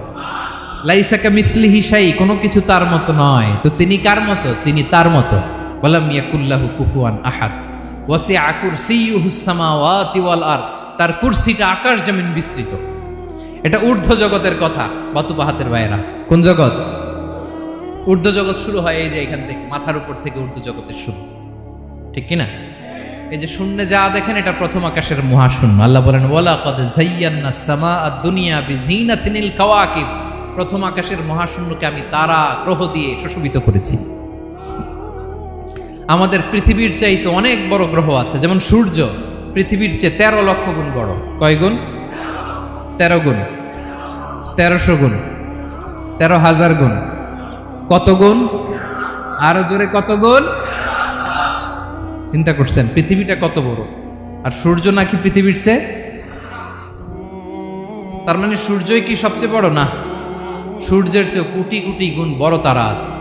লাইসা কামিসলিহি শাই, কোনো কিছু তার মতো নয়। তো তিনি কার মতো? তিনি তার মতো। ওয়ালাম ইয়াকুল্লাহু কুফুয়ান আহাদ। ওয়াসিআ কুরসিয়ুহুস সামাওয়াতি ওয়াল আরদ। তার কুরসিটা আকাশ জমিন বিস্তৃত। এটা ঊর্ধ্ব জগতের কথা, বাতুবা হাতের বাইরা। কোন জগৎ? ঊর্ধ্ব জগৎ শুরু হয় এই যে এখান থেকে, মাথার উপর থেকে ঊর্ধ্ব জগতের শুরু, ঠিক কিনা? এই যে শূন্যে যা দেখেন এটা প্রথম আকাশের মহাশূন্য। আল্লাহ বলেন ওয়ালাকাদ যায়্যানাস সামাআদ দুনিয়া বিজিনাতিল কাওয়াকিব, প্রথম আকাশের মহাশূন্যকে আমি তারা গ্রহ দিয়ে সুশোভিত করেছি। আমাদের পৃথিবীর চাইতে অনেক বড় গ্রহ আছে, যেমন সূর্য পৃথিবীর চেয়ে 13 লক্ষ গুণ বড়। কয় গুণ? 13 গুণ, 1300 গুণ, 13,000 গুণ। কত গুণ? আরো জোরে কত গুণ? চিন্তা করছেন পৃথিবীটা কত বড়, আর সূর্য নাকি পৃথিবীর চেয়ে? তার মানে সূর্যই কি সবচেয়ে বড়? না, সূর্যের চেয়ে কোটি কোটি গুণ বড় তারা আছে।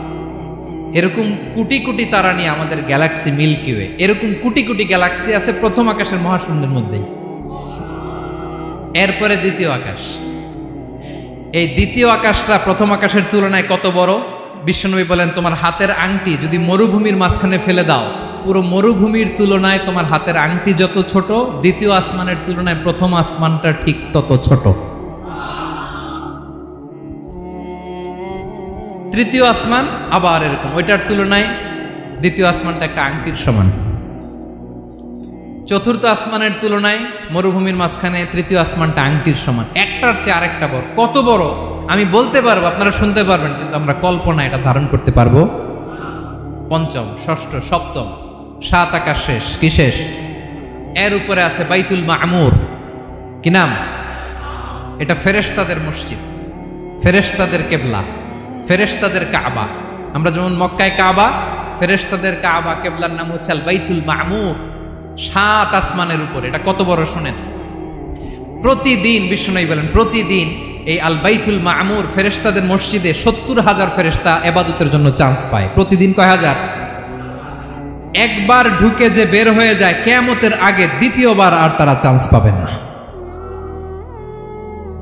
এরকম কোটি কোটি তারা নিয়ে আমাদের গ্যালাক্সি মিল্কি ওয়ে, এরকম কোটি কোটি গ্যালাক্সি আছে প্রথম আকাশের মহাশূন্যের মধ্যেই। এরপরে দ্বিতীয় আকাশ। এই দ্বিতীয় আকাশটা প্রথম আকাশের তুলনায় কত বড়? বিশ্বনবী বলেন তোমার হাতের আংটি যদি মরুভূমির মাঝখানে ফেলে দাও, পুরো মরুভূমির তুলনায় তোমার হাতের আংটি যত ছোট, দ্বিতীয় আসমানের তুলনায় প্রথম আসমানটা ঠিক তত ছোট। তৃতীয় আসমান আবার এরকম, ওইটার তুলনায় দ্বিতীয় আসমানটা একটা আংটির সমান। চতুর্থ আসমানের তুলনায় মরুভূমির মাঝখানে তৃতীয় আসমানটা আংটির সমান। একটার চেয়ে আরেকটা বড়। কত বড় আমি বলতে পারবো, আপনারা শুনতে পারবেন, কিন্তু আমরা কল্পনা এটা ধারণ করতে পারবো? পঞ্চম, ষষ্ঠ, সপ্তম, 7 আকাশ শেষ। কি শেষ? এর উপরে আছে বাইতুল মামুর। কি নাম? এটা ফেরেশতাদের মসজিদ, ফেরেশতাদের কেবলা, ফেরেশতাদের কাবা। আমরা যেমন মক্কায় কাবা, ফেরেশতাদের কাবা কেবলার নাম হচ্ছে আল বাইতুল মামুর। 7 আসমানের উপরে। এটা কত বড় শোনেন। প্রতিদিন বিশ্বনবী বলেন প্রতিদিন এই আল বাইতুল মামুর ফেরেশতাদের মসজিদে 70,000 ফেরেশতা ইবাদতের জন্য চান্স পায়। প্রতিদিন কয় হাজার? একবার ঢুকে যে বের হয়ে যায় কিয়ামতের আগে দ্বিতীয়বার আর তারা চান্স পাবে না।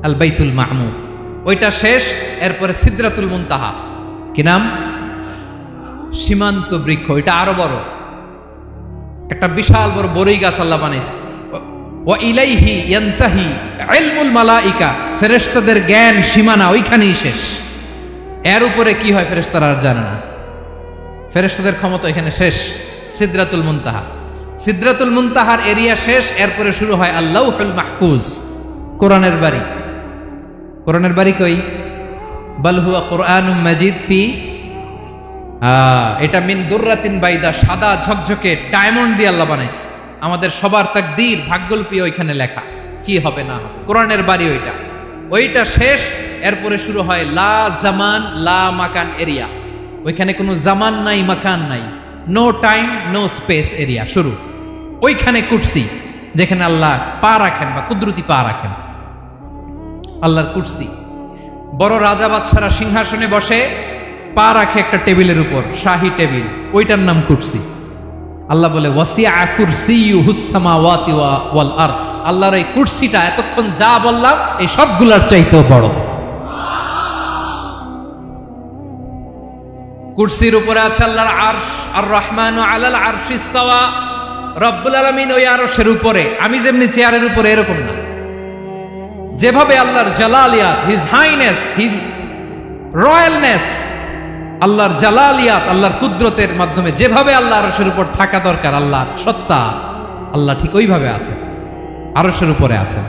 আল বাইতুল মামুর ওইটা শেষ। এরপরে সিদরাতুল মুনতাহা। কি নাম? সীমান্ত বৃক্ষ। এটা আরো বড়, একটা বিশাল বড় বড়ই গাছ আল্লাহ বানাইছে। ওয়া ইলাইহি ইয়ানতাহি ইলমুল মালাইকা, ফেরেশতাদের জ্ঞান সীমানা ওইখানেই শেষ। এর উপরে কি হয় ফেরেশতারা আর জানে না। ফেরেশতাদের ক্ষমতা এখানে শেষ। সিদরাতুল মুনতাহা, সিদরাতুল মুনতাহার এরিয়া শেষ। এরপরে শুরু হয় আল্লাহুল মাহফুজ, কোরআনের বাড়ি। কোরআনের বাড়ি কই? বাল হুয়া কুরআনুম মাজিদ ফি, এটা মিন দুররাতিন বাইদা, সাদা ঝকঝকে ডায়মন্ড দিয়ে আল্লাহ বানাইছে। আমাদের সবার তাকদীর ভাগ্যলিপি ওইখানে লেখা, কি হবে না হবে। কোরআনের বাড়ি ওইটা, ওইটা শেষ। এরপরে শুরু হয় লা জামান লা মাকান এরিয়া। ওইখানে কোনো জামান নাই, মাকান নাই, no time no space area শুরু। ওইখানে কুরসি, যেখানে আল্লাহ পা রাখেন বা কুদরতি পা রাখেন, আল্লাহর কুরসি। বড় রাজা বাদশারা সিংহাসনে বসে পা রাখে একটা টেবিলের উপর, শাহী টেবিল, ওইটার নাম কুরসি। আল্লাহ বলে ওয়াসিআ কুরসিয়ুহুস সামাওয়াতি ওয়াল আরদ, আল্লাহর এই কুরসিটা এতক্ষণ যা বললাম এই সবগুলোর চাইতেও বড়। কুরসির উপরে আছে আল্লাহর আরশ। আর রহমানু আলাল আরশি ইস্তাওয়া, রব্বুল আলামিন ওই আরশের উপরে। আমি যেমনি চেয়ারের উপরে এরকম না, যেভাবে আল্লাহর জালালিয়াত, হিজ হাইনেস, হিজ রয়্যালনেস, আল্লাহর জালালিয়াত, আল্লাহর কুদরতের মাধ্যমে যেভাবে আল্লাহ আরশের উপর থাকা দরকার, আল্লাহর সত্তা, আল্লাহ ঠিক ওইভাবে আছেন, আরশের উপরে আছেন।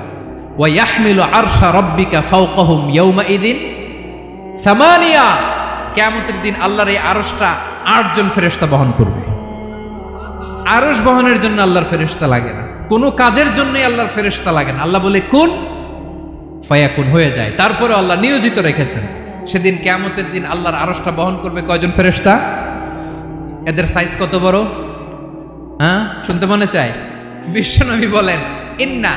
ওয়া ইয়াহমিলু আরশা রাব্বিকা ফাওকাহুম ইয়াওমাইদিন সামানিয়া, কিয়ামতের দিন আল্লাহর এই আরশটা 8 জন ফেরেশতা বহন করবে। আরশ বহনের জন্য আল্লাহর ফেরেশতা লাগে না, কোনো কাজের জন্যই আল্লাহর ফেরেশতা লাগে না। আল্লাহ বলে কুন ফায়াকুন, হয়ে যায়। তারপরে আল্লাহ নিয়োজিত রেখেছেন। সেদিন কিয়ামতের দিন আল্লাহর আরশটা বহন করবে কয়জন ফেরেশতা? এদের সাইজ কত বড়? হ্যাঁ, শুনতে মনে চায়? বিশ্বনবী বলেন ইন্না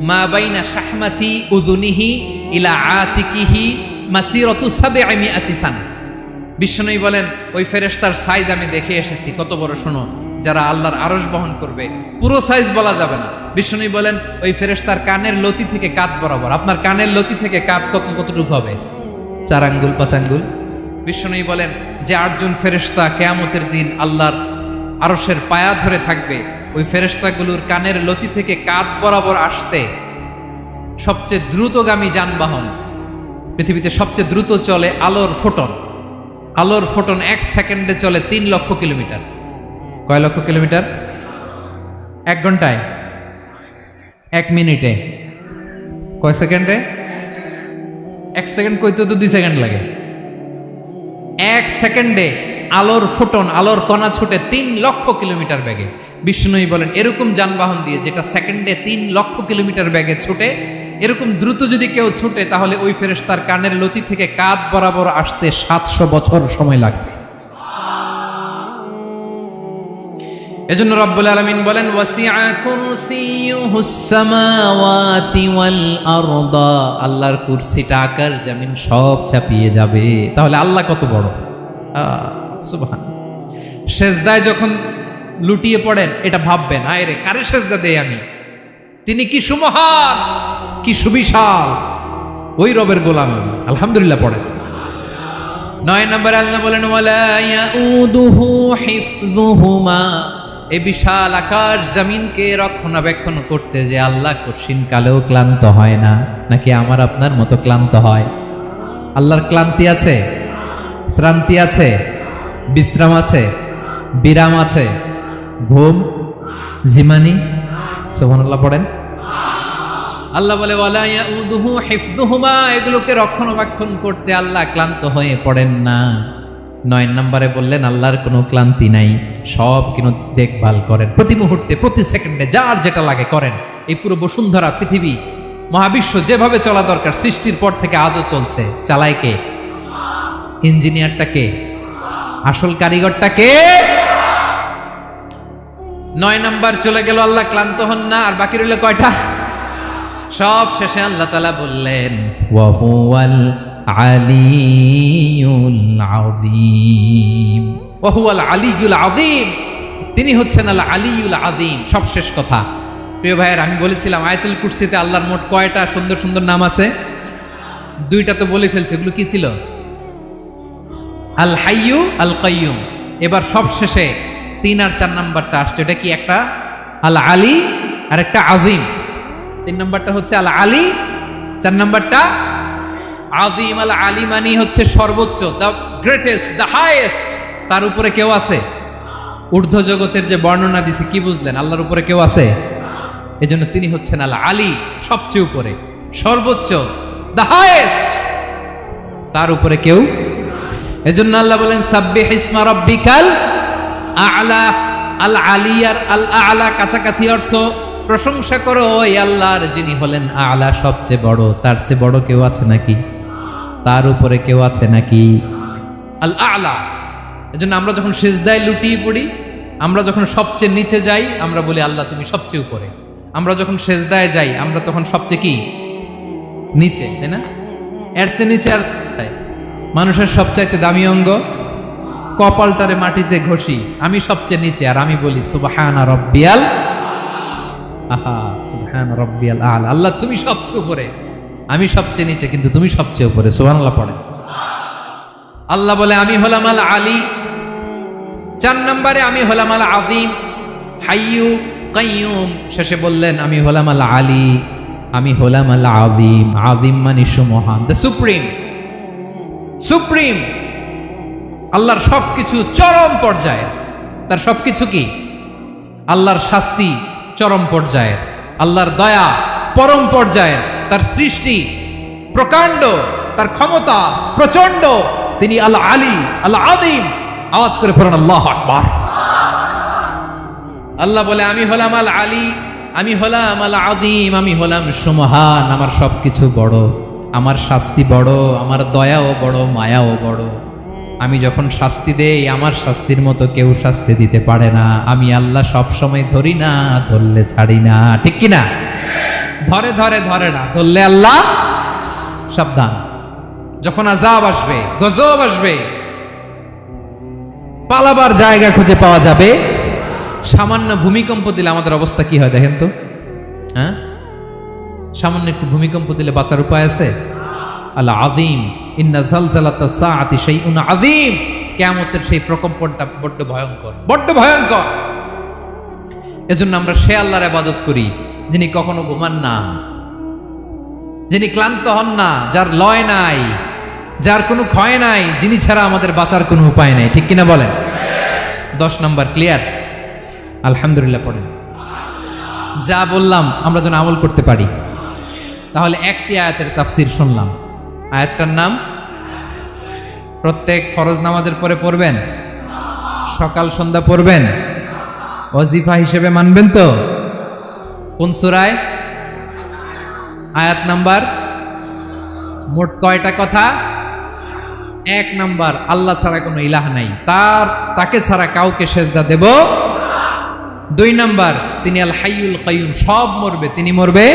মা বাইনা শাহমাতি উযুনিহি ইলা আতিকিহি মাসিরাতু 700 সানা। বিশ্বনবী বলেন ওই ফেরেশতার সাইজ আমি দেখে এসেছি। কত বড় শোনো, যারা আল্লাহর আরশ বহন করবে, পুরো সাইজ বলা যাবে না। বিশ্বনবী বলেন ওই ফেরেশতার কানের লতি থেকে কাঁধ বরাবর। আপনার কানের লতি থেকে কাঁধ কতটুকু হবে? 4 আঙ্গুল 5 আঙ্গুল। বিশ্বনবী বলেন যে 8 জন ফেরেশতা কিয়ামতের দিন আল্লাহর আরশের পায়া ধরে থাকবে, ওই ফেরেশতাগুলোর কানের লতি থেকে কাঁধ বরাবর আসতে সবচেয়ে দ্রুতগামী যানবাহন, পৃথিবীতে সবচেয়ে দ্রুত চলে আলোর ফোটন, আলোর ফোটন 1 সেকেন্ডে চলে 3 লক্ষ কিলোমিটার। কয় লক্ষ কিলোমিটার? 1 ঘন্টায়, 1 মিনিটে, কয় সেকেন্ডে? 1 সেকেন্ড কইতে তো 2 সেকেন্ড লাগে। 1 সেকেন্ডে আলোর ফোটন, আলোর কণা ছুটে 3 লক্ষ কিলোমিটার বেগে। বিষ্ণুই বলেন এরকম যানবাহন দিয়ে যেটা সেকেন্ডে 3 লক্ষ কিলোমিটার বেগে ছুটে, এরকম দ্রুত যদি কেউ ছুটে তাহলে ওই ফেরেশতার কানের লতি থেকে কাঁধ বরাবর আসতে 700 বছর সময় লাগবে। এজন্য রব্বুল আলামিন বলেন ওয়াসিআ কুরসিয়ুহুস সামাওয়াতি ওয়াল আরদা, আল্লাহর কুরসিটা আকাশ জমিন সব ছাপিয়ে যাবে। তাহলে আল্লাহ কত বড়! সুবহানাল্লাহ। সেজদায় যখন লুটিয়ে পড়েন এটা ভাববেন, আয় রে কারে সেজদা দেই আমি, তিনি কি সুমহান, কি সুবিশাল, ওই রবের গোলাম আমি। আলহামদুলিল্লাহ পড়েন। 9 নম্বরে আল্লাহ বলেন ওয়ালা ইয়াউদুহু হিফযুহুমা, এই বিশাল আকাশ জমিনকে রক্ষণাবেক্ষণ করতে যে আল্লাহ কঠিন কালেও ক্লান্ত হয় না। নাকি আমার আপনার মতো ক্লান্ত হয়? আল্লাহর ক্লান্তি আছে, শ্রান্তি আছে, বিশ্রাম আছে, বিরাম আছে, ঘুম, জিমানি? সুবহানাল্লাহ পড়েন। আল্লাহ বলে ওয়ালা ইয়াউদুহু হিফযুহুমা, এগুলোকে রক্ষণাবেক্ষণ করতে আল্লাহ ক্লান্ত হয়ে পড়েন না। 9 নম্বরে বললেন আল্লাহর কোনো ক্লান্তি নাই, সব কিন্তু দেখভাল করেন, প্রতি মুহূর্তে প্রতি সেকেন্ডে যার যেটা লাগে করেন। এই পুরো বসুন্ধরা, পৃথিবী, মহাবিশ্ব যেভাবে চলা দরকার সৃষ্টির পর থেকে আজও চলছে। চালায় কে? ইঞ্জিনিয়ারটা কে? আসল কারিগরটা কে? 9 নাম্বার চলে গেল, আল্লাহ ক্লান্ত হন না। আর বাকি রইল কয়টা? সব শেষে আল্লাহ তাআলা বললেন ওয়া হুয়াল আলিয়ুল আযীম, ওয়া হুয়াল আলিয়ুল আযীম, তিনি হচ্ছেন আল আলিয়ুল আযীম। সব শেষ কথা। প্রিয় ভাইয়ের, আমি বলেছিলাম আয়াতুল কুরসিতে আল্লাহর মোট কয়টা সুন্দর সুন্দর নাম আছে? 2টা তো বলে ফেলছে। এগুলো কি ছিল? আল হাইয়ু, আল কাইয়ুম। এবার সব শেষে 3 আর 4 নাম্বারটা আসছে। এটা কি? একটা আল আলী আর একটা আযীম। 3 নাম্বারটা হচ্ছে আল আলী, 4 নাম্বারটা আযীম। আল আলী মানে হচ্ছে সর্বোচ্চ, দ্য গ্রেটেস্ট, দ্য হাইয়েস্ট। তার উপরে কেউ আছে? ঊর্ধ্ব জগতের যে বর্ণনা দিছে, কি বুঝলেন? আল্লাহর উপরে কেউ আছে? এজন্য তিনি হচ্ছেন আল আলী, সবচেয়ে উপরে, সর্বোচ্চ, দ্য হাইয়েস্ট। তার উপরে কেউ। এজন্য আল্লাহ বলেন সাব্বিহ ইসমা রাব্বিকাল আ'লা। আল আলী আর আল আ'লা কাছাকাছি অর্থ। প্রশংসা করো ওই আল্লাহর যিনি হলেন আ'লা, সবচেয়ে বড়। তার চেয়ে বড় কেউ আছে নাকি? তার উপরে কেউ আছে নাকি? আল আ'লা। এজন্য আমরা যখন সিজদায় লুটিয়ে পড়ি, আমরা যখন সবচেয়ে নিচে যাই, আমরা বলি আল্লাহ তুমি সবচেয়ে উপরে। আমরা যখন সিজদায় যাই, আমরা তখন সবচেয়ে কি? নিচে, তাই না? এর চেয়ে নিচে আর মানুষের সবচাইতে দামি অঙ্গ কপালটারে মাটিতে ঘষি, আমি সবচেয়ে নিচে, আর আমি বলি সুবহানা রাব্বিয়াল, আহা সুবহানা রাব্বিয়াল আ'লা। আল্লাহ তুমি সবচেয়ে উপরে, আমি সবচেয়ে নিচে, কিন্তু তুমি সবচেয়ে উপরে। সুবহানাল্লাহ পড়েন। আল্লাহ বলে আমি হলাম আল আলী। 4 নম্বরে আমি হলাম আল আযীম, হাইয়ু কাইয়ুম। শেষে বললেন আমি হলাম আল আলী, আমি হলাম আল আযীম। আযীম মানে সুমহান, দ্য সুপ্রিম। সুপ্রিম। আল্লাহর সবকিছু চরম পর্যায়ে। তার সবকিছু কি? আল্লাহর শাস্তি চরম পর্যায়ের, আল্লাহর দয়া পরম পর্যায়ের, তার সৃষ্টি প্রকাণ্ড, তার ক্ষমতা প্রচন্ড। তিনি আল আলী, আল আযীম। আওয়াজ করে পড়েন আল্লাহু আকবার। আল্লাহ বলে আমি হলাম আল আলী, আমি হলাম আল আযীম, আমি হলাম সুমহান। আমার সবকিছু বড়, আমার শাস্তি বড়, আমার দয়াও বড়, মায়াও বড়। আমি যখন শাস্তি দেই, আমার শাস্তির মতো কেউ শাস্তি দিতে পারে না। আমি আল্লাহ সব সময় ধরি না, ধরলে ছাড়ি না। ঠিক কি না? ধরে ধরে ধরে না, ধরলে আল্লাহ সাবধান। যখন আযাব আসবে, গজব আসবে, পালাবার জায়গা খুঁজে পাওয়া যাবে। সামান্য ভূমিকম্প দিলে আমাদের অবস্থা কি হয় দেখেন তো? হ্যাঁ, সামান্য একটু ভূমিকম্প দিলে বাঁচার উপায় আছে? আল আযীম, ইন্না জালজালাতাস সাআতি শাইউন আযীম। কিয়ামতের সেই প্রকম্পনটা বড্ড ভয়ঙ্কর, বড্ড ভয়ঙ্কর। এজন্য আমরা সে আল্লাহর ইবাদত করি যিনি কখনো ঘুমান না, যিনি ক্লান্ত হন না, যার লয় নাই, যার কোনো ক্ষয় নাই, যিনি ছাড়া আমাদের বাঁচার কোনো উপায় নাই, ঠিক কিনা বলেন? 10 নম্বর ক্লিয়ার? আলহামদুলিল্লাহ পড়েন। যা বললাম আমরা যেন আমল করতে পারি। তাহলে একটি আয়াতের তাফসীর শুনলাম, আয়াতটার নাম প্রত্যেক ফরজ নামাজের পরে পড়বেন, সকাল সন্ধ্যা পড়বেন, ওয়াজিফা হিসেবে মানবেন তো? কোন সূরায়? আয়াত নাম্বার? মোট কয়টা কথা? 1 নাম্বার, আল্লাহ ছাড়া কোনো ইলাহ নাই, তাকে ছাড়া কাউকে সেজদা দেব। 2 নাম্বার, তিনি আল হাইয়ুল কাইয়ুম, সব মরবে, তিনি মরবে।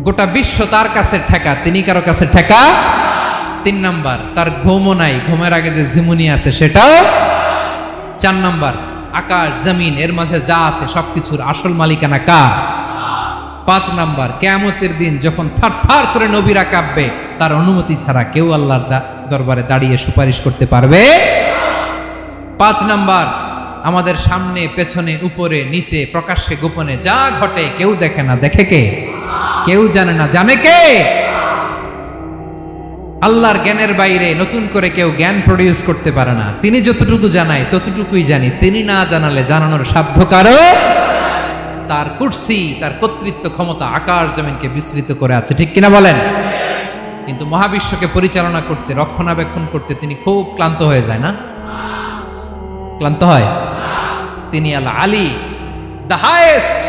গোটা বিশ্ব তার কাছে ঠেকা, তিনি কারো কাছে ঠেকা। 3 নাম্বার, তার ঘুমও নাই, ঘুমের আগে যে ঝিমুনি আছে সেটাও। 4 নাম্বার, আকাশ জমিন এর মাঝে যা আছে সবকিছুর আসল মালিকানা কার? 5 নাম্বার, কিয়ামতের দিন যখন থারথার করে নবীরা কাঁপবে, তার অনুমতি ছাড়া কেউ আল্লাহর দরবারে দাঁড়িয়ে সুপারিশ করতে পারবে। 5 নাম্বার, আমাদের সামনে পেছনে উপরে নিচে প্রকাশ্যে গোপনে যা ঘটে কেউ দেখে না, দেখে কে? কেউ জানে না, জানে কে? আল্লাহর জ্ঞানের বাইরে নতুন করে কেউ জ্ঞান প্রডিউস করতে পারে না। তিনি যতটুকু জানায় ততটুকুই জানি, তিনি না জানালে জানানোর সাধ্য কারো। তার কুরসি, তার কর্তৃত্ব ক্ষমতা আকাশ জমিনকে বিস্তৃত করে আছে, ঠিক কিনা বলেন? কিন্তু মহাবিশ্বকে পরিচালনা করতে, রক্ষণাবেক্ষণ করতে তিনি খুব ক্লান্ত হয়ে যায় না? ক্লান্ত হয়? তিনি আল আলী, দ্য হাইয়েস্ট,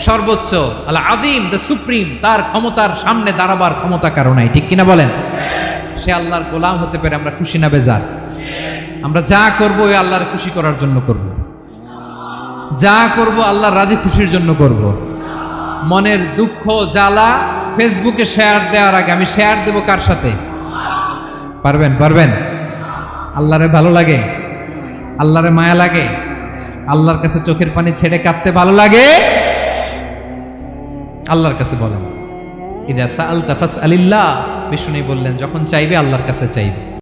সর্বোচ্চ, আল আযীম, দ্য সুপ্রিম, তার ক্ষমতার সামনে দাঁড়াবার ক্ষমতা কারো নাই, ঠিক কিনা বলেন? সে আল্লাহর গোলাম হতে পেরে আমরা খুশি না বেজার? আমরা যা করব ওই আল্লাহর খুশি করার জন্য করব, যা করব আল্লাহর রাজি খুশির জন্য করব। মনের দুঃখ জ্বালা ফেসবুকে শেয়ার দেওয়ার আগে আমি শেয়ার দেব কার সাথে? পারবেন? পারবেন? আল্লাহরে ভালো লাগে, আল্লাহরে মায়া লাগে, আল্লাহর কাছে চোখের পানি ছেড়ে কাঁদতে ভালো লাগে? আল্লাহর কাছে বলেন, ইদা সাআলতা ফাসআলিল্লাহ, বিষ্ণু বললেন যখন চাইবে আল্লাহর কাছে চাইবে।